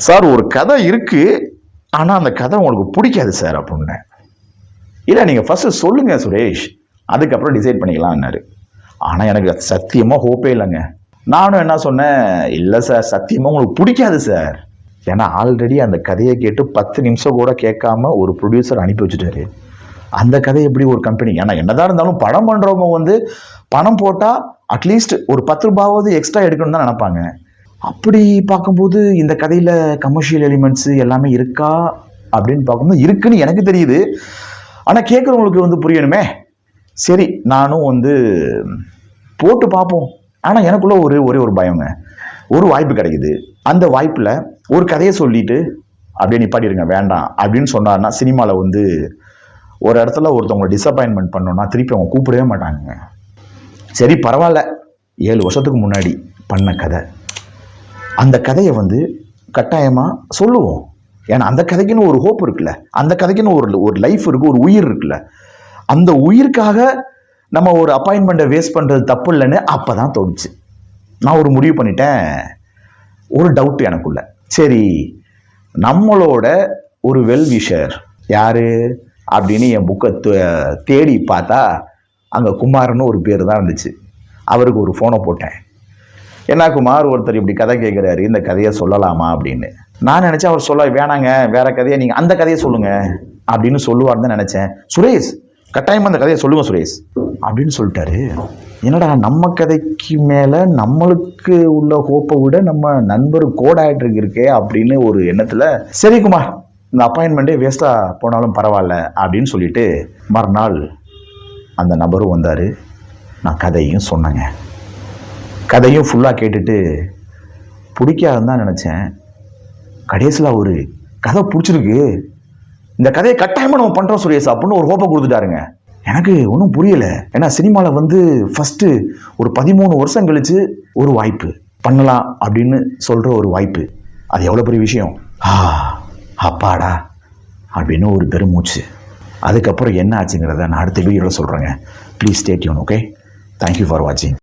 Sir ஒரு கதை இருக்குது, ஆனால் அந்த கதை உங்களுக்கு பிடிக்காது சார் அப்படின்னேன். இல்லை நீங்கள் ஃபஸ்ட்டு சொல்லுங்கள் சுரேஷ், அதுக்கப்புறம் டிசைட் பண்ணிக்கலாம்னாரு. ஆனால் எனக்கு சத்தியமாக ஹோப்பே இல்லைங்க. நானும் என்ன சொன்னேன், இல்லை சார் சத்தியமாக உங்களுக்கு பிடிக்காது சார். ஏன்னா ஆல்ரெடி அந்த கதையை கேட்டு 10 நிமிஷம் கூட கேட்காம ஒரு ப்ரொடியூசர் அனுப்பி வச்சுட்டாரு. அந்த கதை எப்படி ஒரு கம்பெனி, ஏன்னா என்னதான் இருந்தாலும் படம் பண்ணுறவங்க பணம் போட்டால் அட்லீஸ்ட் ஒரு 10 ரூபாவது எக்ஸ்ட்ரா எடுக்கணும்னு தான் நினைப்பாங்க. அப்படி பார்க்கும்போது இந்த கதையில் கமர்ஷியல் எலிமெண்ட்ஸு எல்லாமே இருக்கா அப்படின்னு பார்க்கும்போது இருக்குன்னு எனக்கு தெரியுது. ஆனால் கேட்குறவங்களுக்கு புரியணுமே. சரி நானும் போட்டு பார்ப்போம். ஆனால் எனக்குள்ள ஒரே ஒரு பயங்க. ஒரு வாய்ப்பு கிடைக்குது, அந்த வாய்ப்பில் ஒரு கதையை சொல்லிட்டு அப்படியே நிப்பாட்டிடுங்க வேண்டாம் அப்படின்னு சொன்னார்னா சினிமாவில் ஒரு இடத்துல ஒருத்தவங்களை டிசப்பாயின்மெண்ட் பண்ணோன்னா திருப்பி அவங்க கூப்பிடவே மாட்டாங்க. சரி பரவாயில்ல, 7 வருஷத்துக்கு முன்னாடி பண்ண கதை, அந்த கதையை கட்டாயமாக சொல்லுவோம். ஏன்னா அந்த கதைக்குன்னு ஒரு ஹோப் இருக்குல்ல, அந்த கதைக்குன்னு ஒரு லைஃப் இருக்குது, ஒரு உயிர் இருக்குல்ல. அந்த உயிருக்காக நம்ம ஒரு அப்பாயின்மெண்ட்டை வேஸ்ட் பண்ணுறது தப்பு இல்லைன்னு அப்போ தான் தோணுச்சு. நான் ஒரு முடிவு பண்ணிட்டேன். ஒரு டவுட் எனக்குள்ள, சரி நம்மளோட ஒரு வெல்விஷர் யார் அப்படின்னு என் புக்கை தேடி பார்த்தா அங்கே குமார்னு ஒரு பேர் தான் இருந்துச்சு. அவருக்கு ஒரு ஃபோனை போட்டேன். என்ன குமார், ஒருத்தர் இப்படி கதை கேட்குறாரு, இந்த கதையை சொல்லலாமா அப்படின்னு. நான் நினச்சேன் அவர் சொல்ல வேணாங்க, வேற கதையை நீங்கள் அந்த கதையை சொல்லுங்கள் அப்படின்னு சொல்லுவார்னு தான் நினச்சேன். சுரேஷ் கட்டாயமாக அந்த கதையை சொல்லுங்கள் சுரேஷ் அப்படின்னு சொல்லிட்டாரு. என்னடா நம்ம கதைக்கு மேலே நம்மளுக்கு உள்ள ஹோப்பை விட நம்ம நண்பர் கோடாயிட்டு இருக்கே அப்படின்னு ஒரு எண்ணத்தில், சரி குமார் இந்த அப்பாயின்மெண்ட்டே வேஸ்ட்டாக போனாலும் பரவாயில்ல அப்படின்னு சொல்லிட்டு மறுநாள் அந்த நபரும் வந்தார். நான் கதையும் சொன்னேங்க. கதையும் ஃபுல்லாக கேட்டுட்டு பிடிக்காதுன்னு தான் நினச்சேன். கடைசியில் ஒரு கதை பிடிச்சிருக்கு, இந்த கதையை கட்டாயமாக நம்ம பண்ணுறோம் சுரேஷ் அப்படின்னு ஒரு ஹோப்பை கொடுத்துட்டாருங்க. எனக்கு ஒன்றும் புரியலை. ஏன்னா சினிமாவில் ஃபஸ்ட்டு ஒரு 13 வருஷம் கழித்து ஒரு வாய்ப்பு பண்ணலாம் அப்படின்னு சொல்கிற ஒரு வாய்ப்பு, அது எவ்வளோ பெரிய விஷயம். அப்பாடா அப்படின்னு ஒரு பெருமூச்சு. அதுக்கப்புறம் என்ன ஆச்சுங்கிறத நான் அடுத்த வீடியோவில் சொல்கிறேங்க. Please stay tune. Okay, thank you for வாட்சிங்.